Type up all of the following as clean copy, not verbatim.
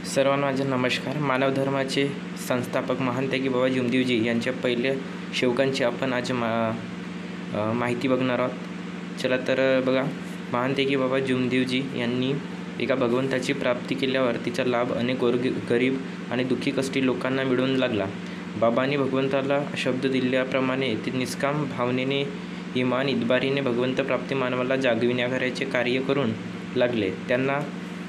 सर्वांना माझे नमस्कार. मानव धर्माचे संस्थापक महान त्यागी बाबा जुमदेवजी यांच्या पहिल्या सेवकांची आपण आज माहिती बघणार आहोत. चला तर बघा. महान त्यागी बाबा जुमदेवजी यांनी एका भगवंताची प्राप्ती केल्यावर तिचा लाभ अनेक गरीब आणि दुःखी कष्टी लोकांना मिळून लागला. बाबांनी भगवंताला शब्द दिल्याप्रमाणे ते निष्काम भावनेने इमान इतबारीने भगवंत प्राप्ती मानवाला जागविण्याचे कार्य करून लागले. त्यांना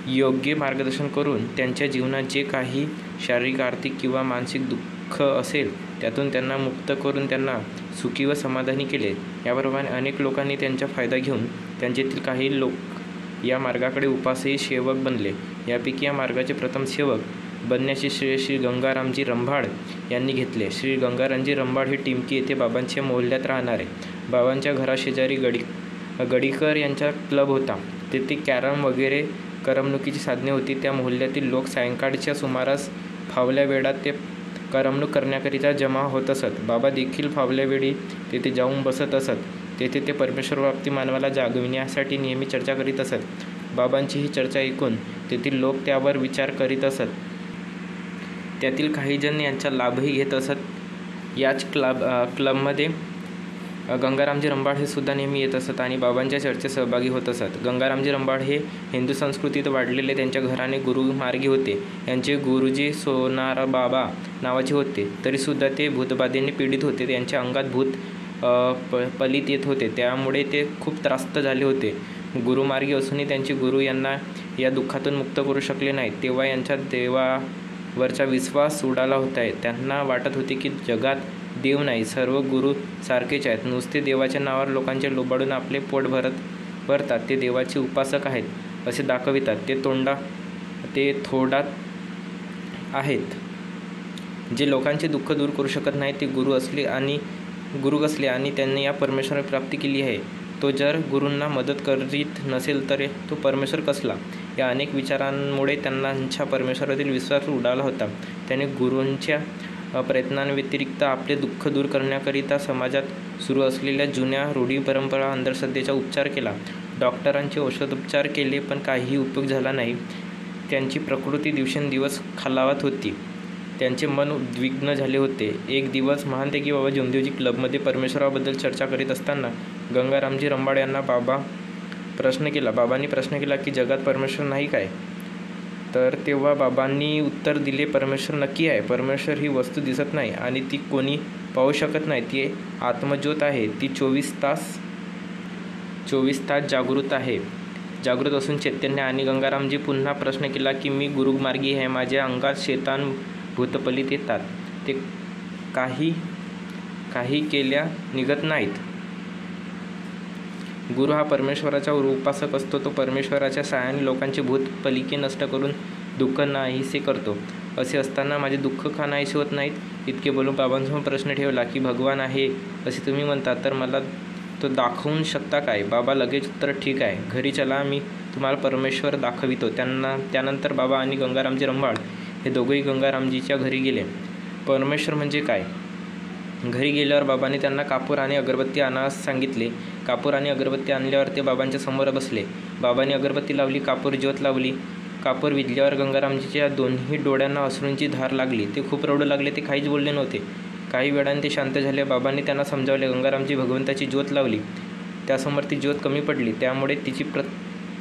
योग्य मार्गदर्शन करून त्यांच्या जीवनात जे काही शारीरिक, आर्थिक किंवा मानसिक दुःख असेल त्यातून त्यांना मुक्त करून त्यांना सुखी व समाधानी केले. याप्रमाणे अनेक लोकांनी त्यांचा फायदा घेऊन त्यांच्यातील काही लोक या मार्गाकडे उपासही सेवक बनले. यापैकी या मार्गाचे प्रथम सेवक बनण्याचे श्रेय श्री गंगारामजी रंभाड यांनी घेतले. श्री गंगारामजी रंभाड हे टिमकी येथे बाबांच्या मोहल्ल्यात राहणारे. बाबांच्या घराशेजारी गडीकर यांचा क्लब होता. तेथे कॅरम वगैरे करमणुकीची साधने होती. त्या मोहल्ल्यातील लोक सायंकाळच्या सुमारास फावल्या वेळात ते करमणूक करण्याकरिता जमा होत असत. बाबा देखील फावल्या वेळी तेथे जाऊन बसत असत. तेथे ते परमेश्वर प्राप्ती मानवाला जागविण्यासाठी नेहमी चर्चा करीत असत. बाबांची ही चर्चा ऐकून तेथील लोक त्यावर विचार करीत असत. त्यातील काही जण यांचा लाभही घेत असत. याच क्लबमध्ये गंगारामजी रंभाड हे सुद्धा नेहमी येत असत आणि बाबांच्या चर्चेत सहभागी होत असत. गंगारामजी रंभाड हे हिंदू संस्कृतीत वाढलेले त्यांच्या घराणे गुरुमार्गी होते. यांचे गुरुजी सोनारबाबा नावाचे होते. तरीसुद्धा ते भूतबाधेने पीडित होते. त्यांच्या अंगात भूत पलित येत होते. त्यामुळे ते खूप त्रास्त झाले होते. गुरुमार्गी असूनही त्यांचे गुरु यांना या दुःखातून मुक्त करू शकले नाहीत. तेव्हा यांच्या देवावरचा विश्वास उडाला होता. त्यांना वाटत होते की जगात देव नाही, सर्व गुरु सारखेच आहेत. नुसते देवाच्या नावावर लोकांचे लुबाडून आपले पोट भरतात ते देवाचे उपासक आहेत असे दाखवितात. ते थोडात आहेत. जे लोकांचे दुःख दूर करू शकत नाही ते गुरु कसले आणि त्यांनी या परमेश्वराची प्राप्ती केली आहे. तो जर गुरूंना मदत करीत नसेल तर तो परमेश्वर कसला? या अनेक विचारांमुळे त्यांच्या परमेश्वरातील विश्वास उडाला होता. त्याने गुरूंच्या प्रयत्नांव्यतिरिक्त आपले दुःख दूर करण्याकरिता समाजात सुरू असलेल्या जुन्या रूढी परंपरा अंधश्रद्धेचा उपचार केला. डॉक्टरांचे औषधोपचार केले पण काहीही उपयोग झाला नाही. त्यांची प्रकृती दिवसेंदिवस खालावत होती. त्यांचे मन उद्विग्न झाले होते. एक दिवस महान त्यागी बाबा जुमदेवजी क्लबमध्ये परमेश्वराबद्दल चर्चा करीत असताना गंगारामजी रंभाड यांना बाबांनी प्रश्न केला की जगात परमेश्वर नाही काय? तर तेव्हा बाबांनी उत्तर दिले, परमेश्वर नक्की आहे. परमेश्वर ही वस्तू दिसत नाही आणि ती कोणी पाहू शकत नाही. ती आत्मज्योत आहे. ती 24 तास जागृत असून चैतन्य. आणि गंगारामजी पुन्हा प्रश्न केला की मी गुरुमार्गी आहे. माझ्या अंगात शैतान भूतपलित येतात. ते काही केल्या निघत नाहीत. गुरु हा परमेश्वराचा उपासक असतो. तो परमेश्वराच्या सहाय्याने लोकांचे भूत पलिके नष्ट करून दुःख नाहीसे करतो. असे असताना माझे दुःख का नाहीसे होत नाहीत? इतके बोलून बाबांसमोर प्रश्न ठेवला की भगवान आहे असे तुम्ही म्हणता तर मला तो दाखवून शकता काय? बाबा लगेच उत्तर, ठीक आहे, घरी चला, मी तुम्हाला परमेश्वर दाखवितो. त्यानंतर बाबा आणि गंगारामजी रंभाड हे दोघेही गंगारामजीच्या घरी गेले. परमेश्वर म्हणजे काय? घरी गेल्यावर बाबांनी त्यांना कापूर आणि अगरबत्ती आणास सांगितले. कापूर आणि अगरबत्ती आणल्यावर ते बाबांच्या समोर बसले. बाबांनी अगरबत्ती लावली, कापूर ज्योत लावली. कापूर विझल्यावर गंगारामजीच्या दोन्ही डोळ्यांना अश्रूंची धार लागली. ते खूप रडू लागले. ते काहीच बोलले नव्हते. काही वेळाने ते शांत झाले. बाबांनी त्यांना समजावले. गंगारामजी भगवंताची ज्योत लावली. त्यासमोर ती ज्योत कमी पडली. त्यामुळे तिची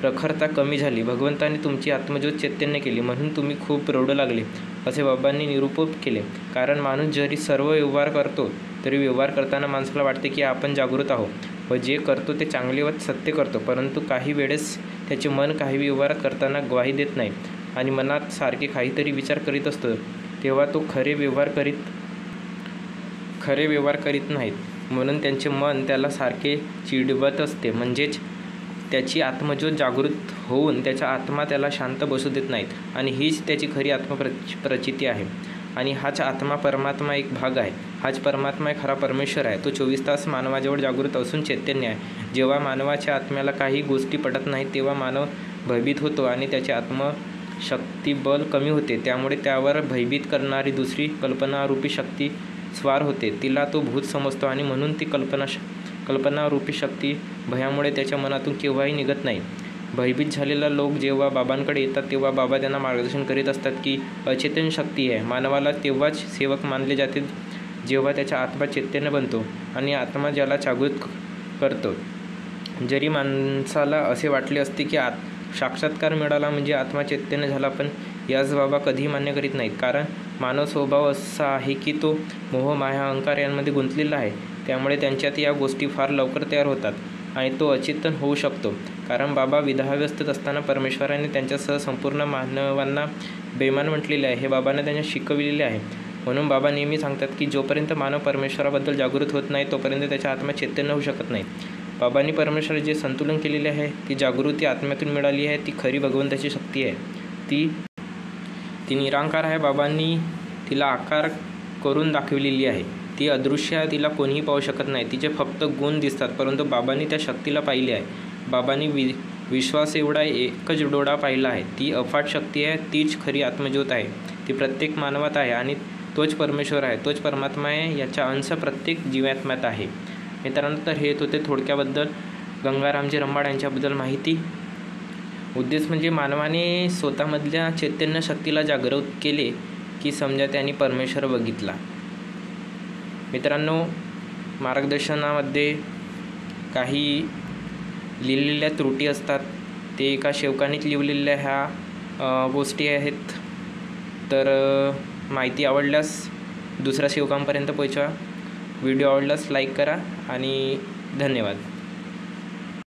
प्रखरता कमी झाली. भगवंताने तुमची आत्मज्योत चैतन्य केली म्हणून तुम्ही खूप रडू लागले असे बाबांनी निरूपण केले. कारण माणूस जरी सर्व व्यवहार करतो तरी व्यवहार करताना माणसाला वाटते की आपण जागृत आहोत व जे करतो ते चांगले व सत्य करतो. परंतु काही वेळेस त्याचे मन काही व्यवहार करताना ग्वाही देत नाही आणि मनात सारखे काहीतरी विचार करीत असतो. तेव्हा तो खरे व्यवहार करीत नाहीत. म्हणून त्यांचे मन त्याला सारखे चिडवत असते. म्हणजेच त्याची आत्मज्योत जागृत होऊन त्याचा आत्मा त्याला शांत बसू देत नाहीत. आणि हीच त्याची खरी आत्मप्रचिती आहे. आणि हाच आत्मा परमात्मा एक भाग आहे. हाच परमात्मा खरा परमेश्वर आहे. तो 24 तास मानवाजवळ जागृत असून चैतन्य आहे. जेव्हा मानवाच्या आत्म्याला काही गोष्टी पटत नाहीत तेव्हा मानव भयभीत होतो आणि त्याचे आत्मशक्तिबल कमी होते. त्यामुळे त्यावर भयभीत करणारी दुसरी कल्पनारूपी शक्ती स्वार होते. तिला तो भूत समजतो आणि म्हणून ती कल्पनारूपी शक्ती भयामुळे त्याच्या मनातून केव्हाही निघत नाही. भयभीत झालेला लोक जेव्हा बाबांकडे येतात तेव्हा बाबा त्यांना मार्गदर्शन करीत असतात की अचेतन शक्ती आहे. मानवाला तेव्हाच सेवक मानले जाते जेव्हा त्याचा आत्मा चैतन्य बनतो आणि आत्मा ज्याला जागृत करतो. जरी माणसाला असे वाटले असते की साक्षात्कार मिळाला म्हणजे आत्मा चैतन्य झाला, पण यास बाबा कधीही मान्य करीत नाहीत. कारण मानव स्वभाव असा आहे की तो मोह, माया, अहंकार यांमध्ये गुंतलेला आहे. त्यामुळे त्यांच्यात या गोष्टी फार लवकर तयार होतात आणि तो अचेतन होऊ शकतो. कारण बाबा विधाव्यवस्थेत असताना परमेश्वराने त्यांच्यासह संपूर्ण मानवांना बेईमान म्हटलेले आहे, हे बाबांना त्यांना शिकविलेले आहे. म्हणून बाबा नेहमी सांगतात की जोपर्यंत मानव परमेश्वराबद्दल जागृत होत नाही तोपर्यंत त्याच्या आत्मा चैतन्य होऊ शकत नाही. बाबांनी परमेश्वर जे संतुलन केलेले आहे, ती जागृती आत्म्यातून मिळाली आहे, ती खरी भगवंताची शक्ती आहे. ती निराकार आहे. बाबांनी तिला आकार करून दाखवलेली आहे. ती अदृश्य आहे, तिला कोणीही पाहू शकत नाही. तिचे फक्त गुण दिसतात, परंतु बाबांनी त्या शक्तीला पाहिले आहे. बाबांनी विश्वास एवढा एकच डोळा पाहिला आहे. ती अफाट शक्ती आहे, तीच खरी आत्मज्योत आहे. ती प्रत्येक मानवात आहे आणि तोच परमेश्वर आहे, तोच परमात्मा आहे. याचा अंश प्रत्येक जीवात्म्यात आहे. मित्रांनो, तर हे होते थोडक्याबद्दल गंगारामजी रंबाड यांच्याबद्दल माहिती. उद्देश म्हणजे मानवाने स्वतःमधल्या चैतन्य शक्तीला जागृत केले की समजा त्यांनी परमेश्वर बघितला. मित्रांनो, मार्गदर्शनामध्ये काही लिहिलेल्या त्रुटी असतात, ते एका सेवकानेच लिहिलेल्या ह्या गोष्टी आहेत. तर माहिती आवडल्यास दुसऱ्या सेवकांपर्यंत पोहोचवा. व्हिडिओ आवडल्यास लाईक करा आणि धन्यवाद.